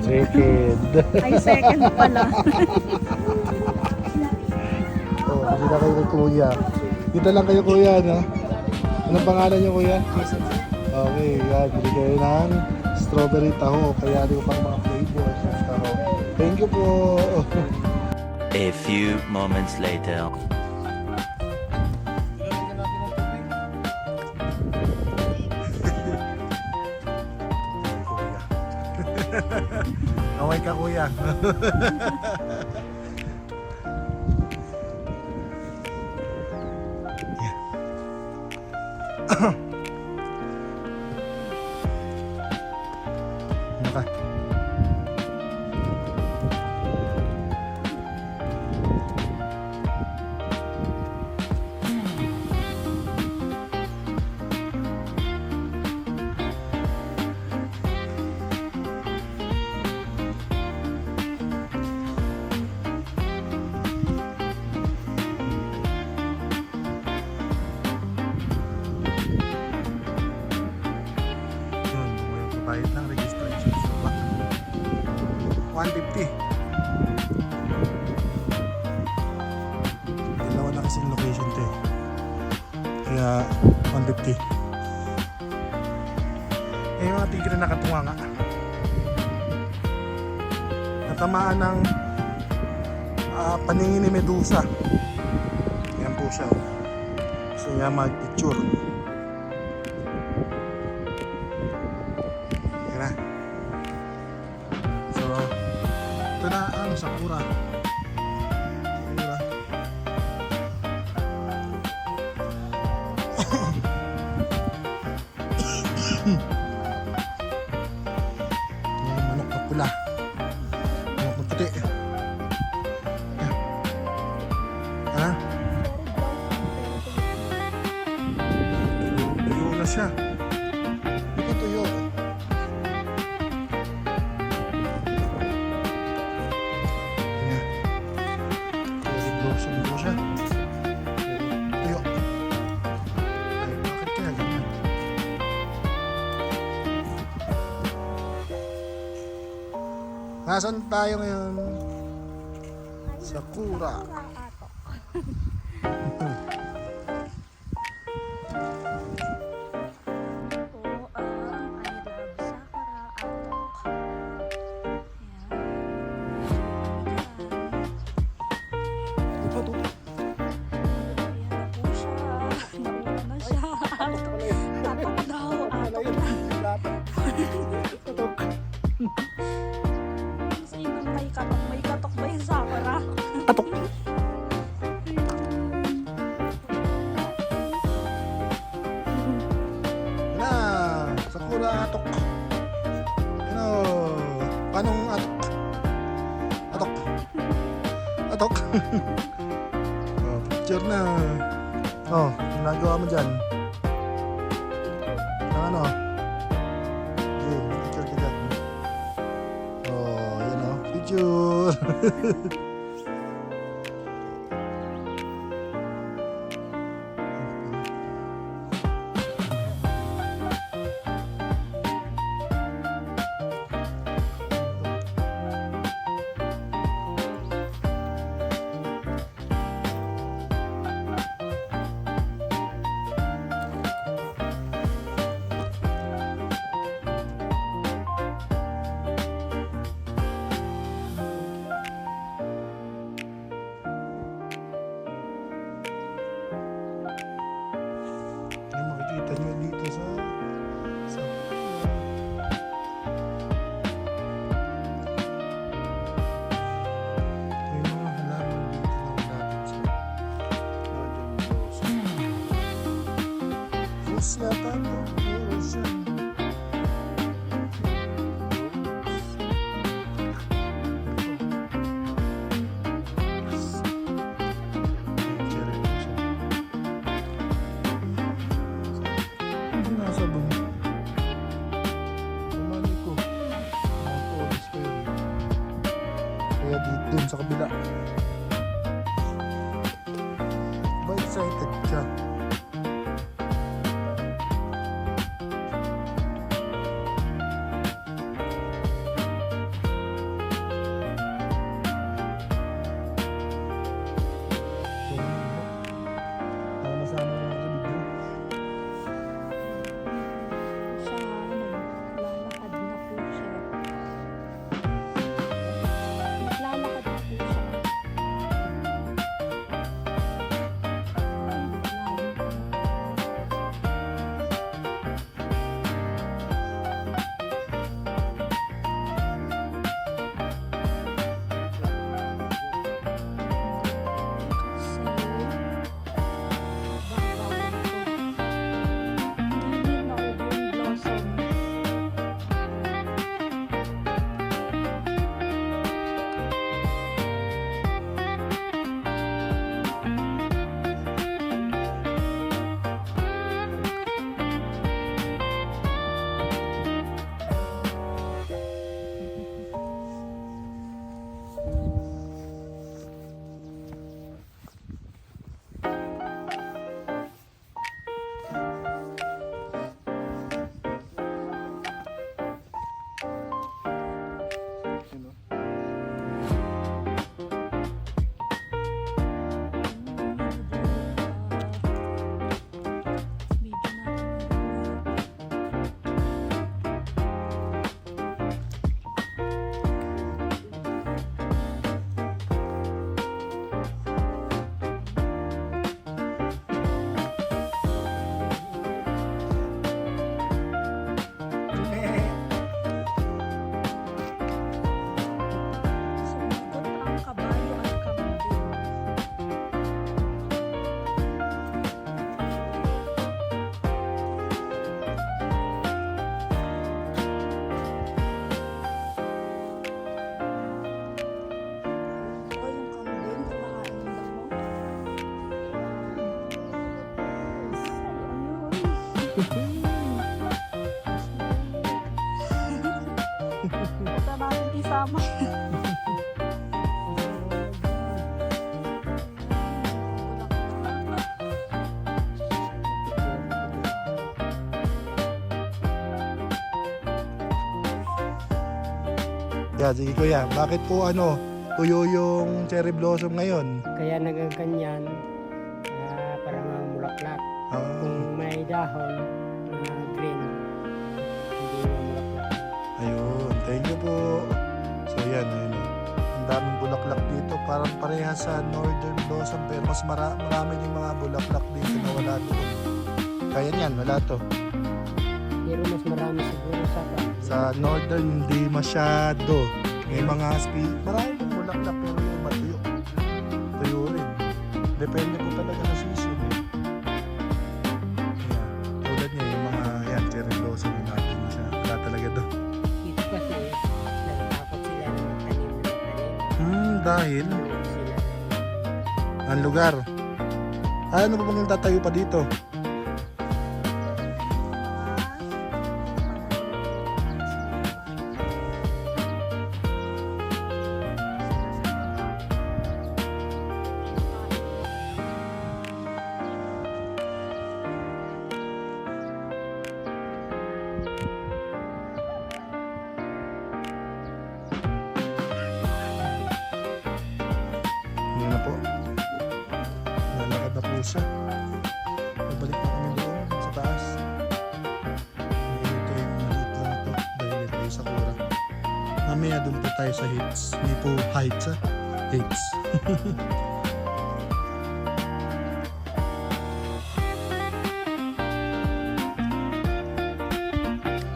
Second. Ay, second pala. Oh, hindi na kayo kay kuya. Dito lang kayo kuya, no? Anong pangalan niyo kuya? Okay, yan. Bili kayo ng strawberry taho. Kaya di ko pang mga flavors ng taho. Thank you po. A few moments later. Away ka kuya. Naka. Bayad ng registration sa 150. Dalawa na kasi yung location to eh. Kaya 150. Eh yung mga tigre na katunga nga. Natamaan ng paningin ni Medusa. Yan po siya. Gusto niya mag-picture. So, ito na ang sakura. Yung manok na pula. Manok na puti. Ha? Tuyo na siya. Ito tuyo. Sundo siya. Tuyo. Ay, bakit kaya ganyan? Nasaan tayo ngayon? Sakura. May katok ba yung sakura? Katok. Na, sakura atok. Ano? Panong atok? Atok. Atok. Oh, picture na. Oh, ginagawa mo dyan. Ano? Okay, picture ka dyan. Oh, yun o. Picture. Makikita nyo dito sa may mga halaman dito na natin sa Rose yata ito. Rose yan. Kaya dun sa kabila. Ba excited siya? Punta natin isama. Yeah, sige kuya. Bakit po tuyo yung cherry blossom ngayon? Kaya nagaganyan para mamulaklak. Ah, Kung may dahon na green, hindi mamulaklak. ayun. Thank you po. So yan, ayun. Ang daming bulaklak dito. Parang parehas sa northern blossom pero mas marami din mga bulaklak dito na wala doon. Kaya yan, wala to. Pero mas marami siguro Sa northern hindi masyado. May mga marami pong bulaklak pero yung iba tuyo. Tuyo rin. Depende po talaga sa season. Ayan. Tulad niya yung mga cherry blossom yung natin siya. Wala talaga doon. Dito kasi nagtakot sila ng tanim ng tanim. Dahil Sila ang lugar. Ano pa bang tatayo pa dito? Yun na po. Lalakad na po siya. Babalik na kami doon sa taas. Ito yung maliit lang ito. Dahil ito yung sakura. Mamaya doon po tayo sa hits. Hindi po heights ha. Hits.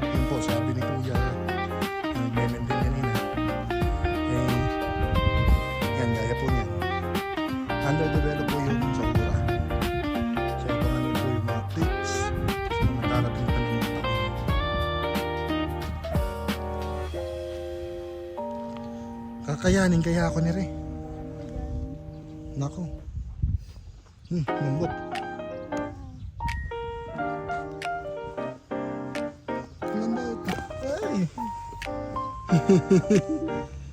Yun po, sabi ni Kuya. Nag-meme din kanina. Yan, gaya po niya. Underdeveloped po yung sakura. So, abangan niyo po yung mga tips sa mga darating pa ng mga taon. Kakayanin kaya ako ni Re. Nako. Lambot. Lambot. Ay!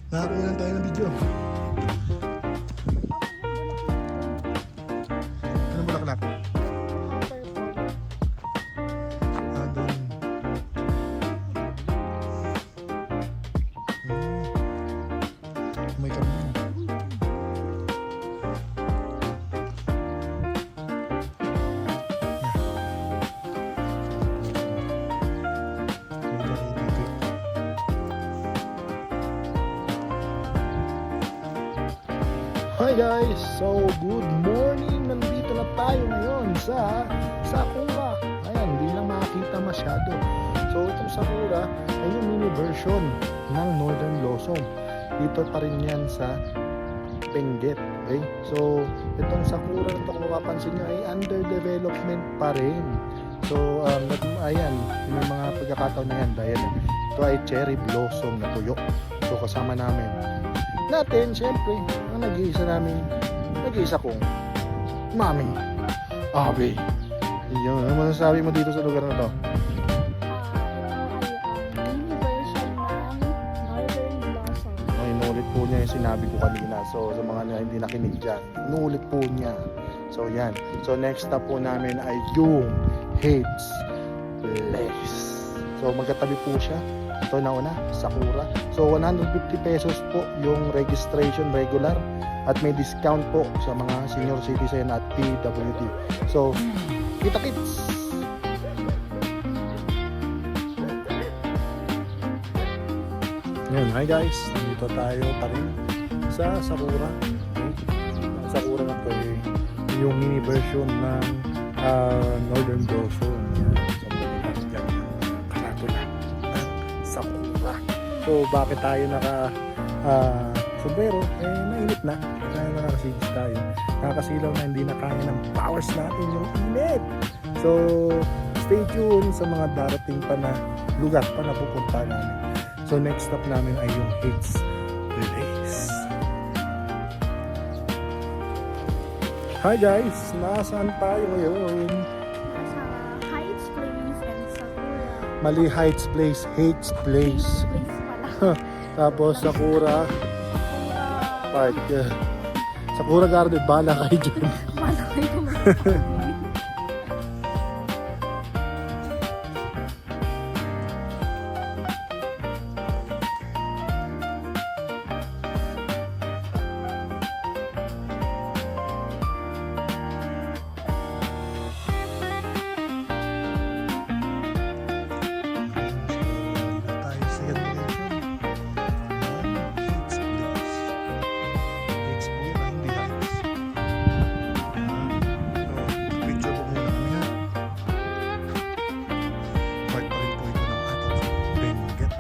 Nakakuha lang tayo ng video. Ano bulaklak? Doon. May kami. Hi guys! So, good morning! Nandito na tayo ngayon sa Sakura. Ayan, hindi lang makakita masyado. So, itong Sakura ay yung mini version ng Northern Blossom. Dito pa rin yan sa Benguet. Okay? So, itong Sakura na ito kung mapapansin nyo ay under development pa rin. So, ayan, may mga pagkakataon na yan dahil ito ay cherry blossom na tuyo. So, kasama natin, syempre, ang nag-iisa kong mami, Abi. Yun, ano masasabi mo dito sa lugar na to? Mini version ng Northern Blossom. Ay, inulit po niya yung sinabi ko kanina. So, sa mga hindi nakinig dyan, inulit po niya. So, yan. So, next stop po namin ay yung Hits Place. So, magkatabi po siya. Ito na una, Sakura. So, 150 pesos po yung registration regular. At may discount po sa mga senior citizen at PWD. So, kita-kits! Yan, hi guys! Nandito tayo pa rin sa Sakura. Ang Sakura na to ay yung mini version ng Northern Blossom. Yan, sa mga karatula ng Sakura. So, bakit tayo sombrero? Mainit na. Kaya nakakasigis tayo. Nakakasilaw na hindi na kaya ng powers natin yung init. So, stay tuned sa mga darating pa na lugar pa na pupunta namin. So, next stop namin ay yung Hits Place. Hi guys! Nasaan tayo ngayon? Nasa Heights Place. Mali Heights Place, Heights Place. Place pala. Tapos Sakura Park. Sakura Garden, bala kayo dyan. Malaki ko. Tayo sa location. Heights Place. Heights po yun, hindi Heights. Picture po muna kami ha. Part pa rin po ito ng ating Benguet.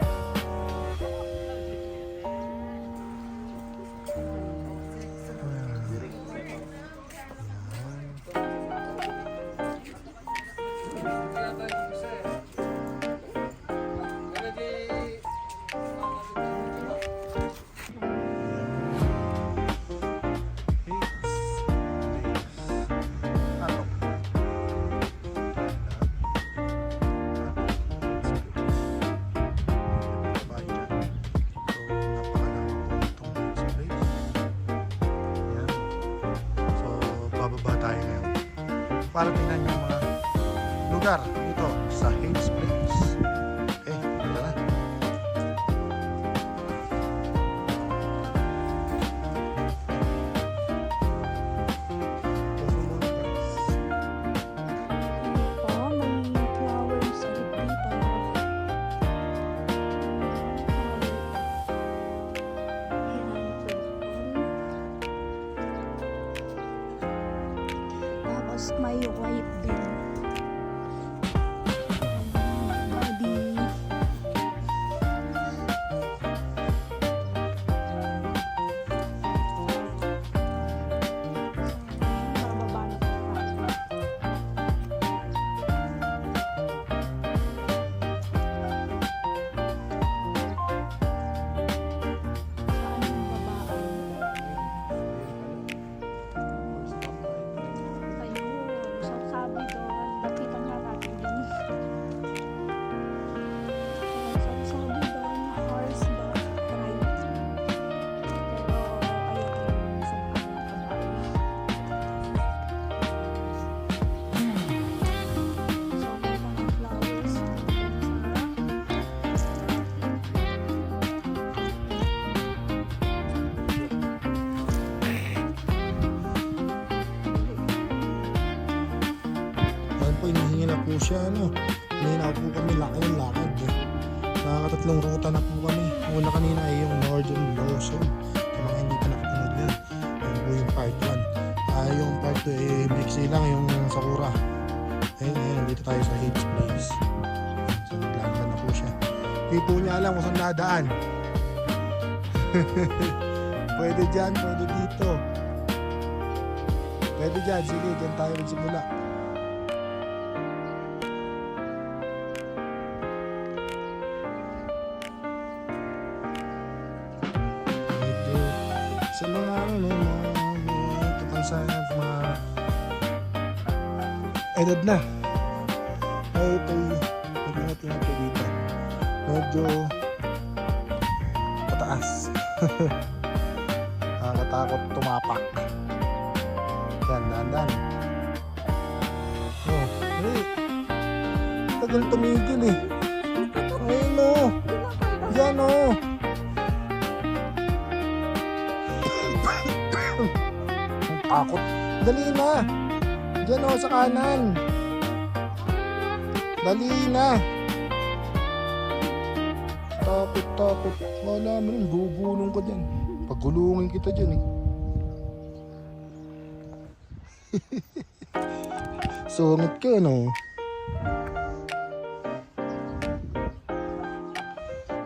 Para tingnan yung mga lugar dito sa Heights Place. Okay, tara na. Oh, may flowers sa dito. Tapos may white din. Body. Bababa na po. Saan yung babae? Ayun, so sabi doon, lapitan nga natin yun. So sabi doon, horseback ride. Pero ayoko yung sa mga babae. So may mga flowers Ayan po, hinihingi na po siya, ano. Hinihingi po kami, laki ng lakad eh. Nakakatatlong ruta na po kami. Una kanina ay yung Northern Blossom. Sa mga hindi pa nakapanood yan. Yan po yung part 1. Yung part 2 eh, mixi lang yung Sakura. Ayun, dito tayo sa Heights Place. So, naglalakad na po siya. Hindi po niya alam kung saan nadaan. Pwede dyan, pwede dito. Pwede dyan, sige, dyan tayo magsimula. Medyo sa mga ano, mga kapansayan at mga edad na. Ay, ito'y hindi natin ito dito. Medyo pataas. Nakakatakot tumapak. Yan, dahan-dahan. Oh, hey. Tagal tumigil eh. Ayun o. Yan o. Ang takot. Dali na. Diyan o, sa kanan. Dali na. Takot. Wala mo rin, gugulong ka dyan. Pagulungin kita dyan eh. Sungit ka, no?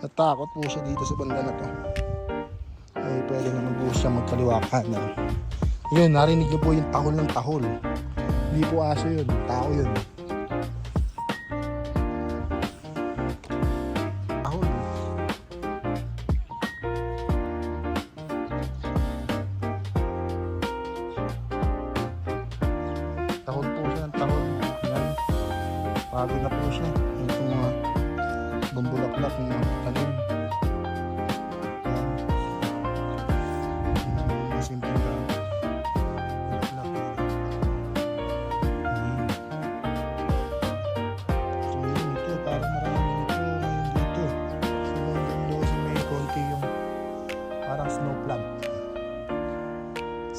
Natakot po siya dito sa banda na to. Ay, pwede naman po siya magkaliwa kanan. Yun, narinig niyo po yung tahol ng tahol. Hindi po aso yun, tao yun. Tahol. Tahol po siya ng tahol. Yan. Pagod na po siya. Ito mga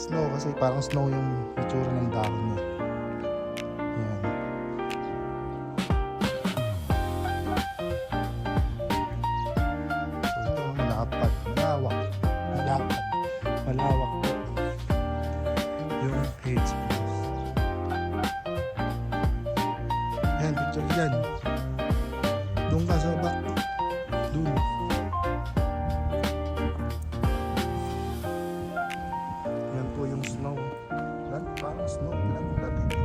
Snow kasi parang snow yung itsura ng dahon niya. Yan. So ito malapad, malawak. Malawak po yung page. Yan, picture dyan. Doon ka sa baba. Doon. Yan po yung snow. Yan, parang snow lang dati.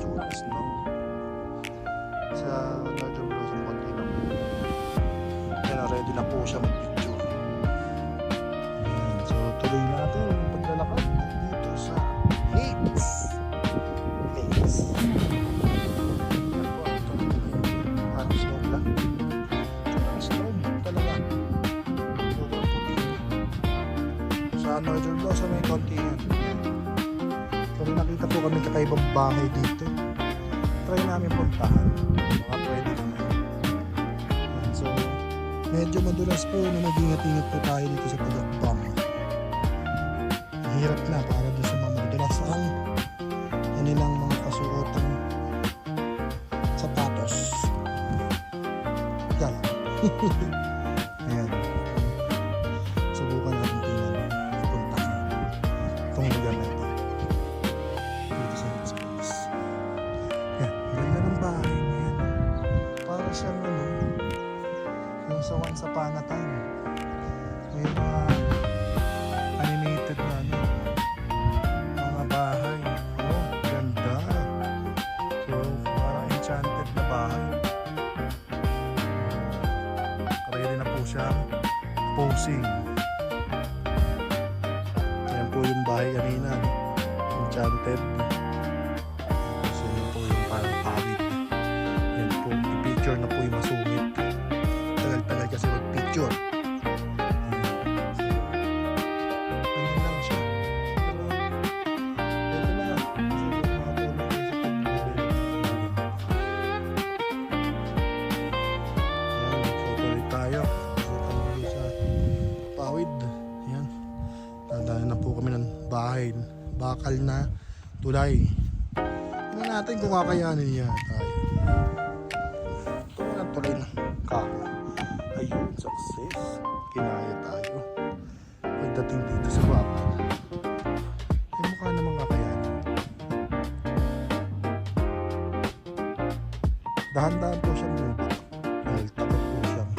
Tsura snow. Sa Northern Blossom konti lang. Yan, ready na po siya mag-picture. Yan, so tuloy natin yung paglalakad dito sa Lakes. Lakes. Yan po, ito. Parang snow lang. Tsura snow talaga. Sobrang puti. Sa Northern Blossom may konti yan. So rin nakita po kami kakaibang bahay dito. Try namin puntahan. Baka pwede naman. Yan, so medyo madulas po na mag-ingat-ingat po tayo dito sa pagkakbang. Mahirap na para doon sa mga madulas ang kanilang mga kasuotang sapatos. Yan. Ayan. Subukan natin tingnan puntahan itong lugar na ito dito sa Space. Yan, ganda ng bahay na yan. Para siyang yung sa Once Upon a Time. May mga animated na mga bahay. Oh, ganda. So, parang enchanted na bahay. Ready na po siya posing. Yan po yung bahay kanina. Enchanted. Kasi yan po yung parang pawid. Yan po, i-picture na po yung masungit. Tagal-tagal kasi mag-picture. Ganyan lang siya. Pero, ito na. Kasi makatulong kayo sa pag-picture. Ayan, tutuloy tayo. Kasi kami sa pawid. Ayan. Tandaan na po kami ng bahay. Bakal na tulay. Tingnan natin kung kakayanin niya tayo. Ito na tulay na kako. Ayun, success. Kinaya tayo. Pagdating dito sa bakal. Ay mukha namang kakayanin. Dahan-dahan po siyang lubak. Dahil takot po siyang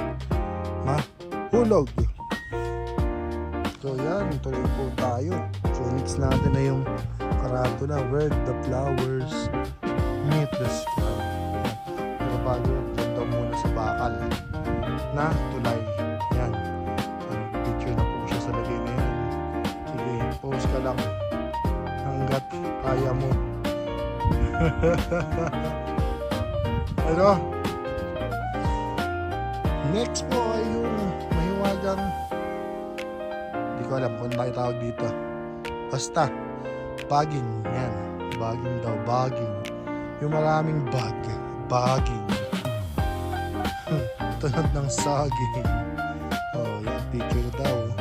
mahulog. So yan, tuloy po tayo. So mix natin na yung karatula where the flowers meet the sky. Pero bago, dyan daw muna sa bakal na tulay. Yan. Picture na po siya sa lagay na yan. Sige, pause ka lang hanggat kaya mo. Pero next po ay yung mahiwagang, hindi ko alam kung bakit tawag dito. Basta bagging. Yan, bagging daw, bagging. Yung maraming bag, bagging. Tulad ng saging. Oh, yan, picture daw.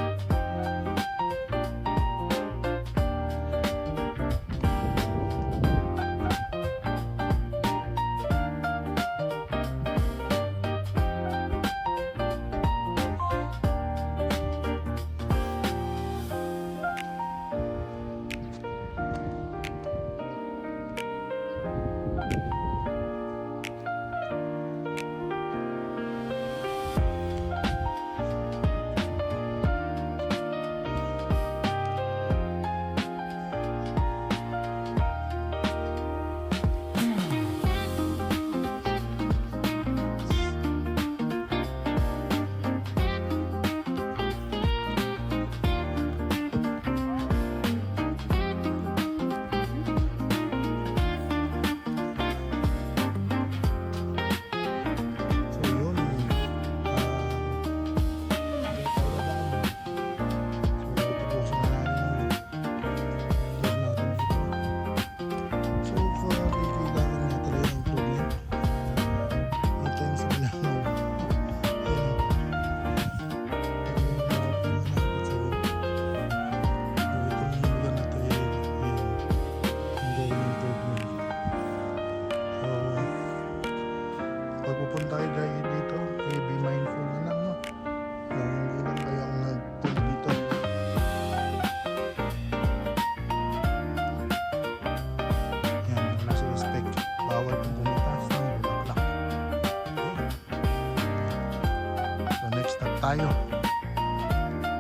tayo.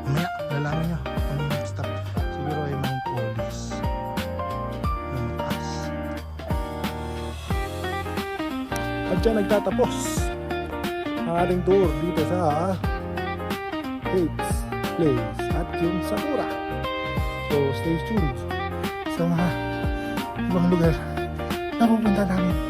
Mamaya, nalaman nyo kung yung next stop. Siguro ay Mount Olives. Yung mataas. At dyan nagtatapos ang ating tour dito sa Hates Place at yung Sakura. So stay tuned sa mga ibang lugar na pupunta namin.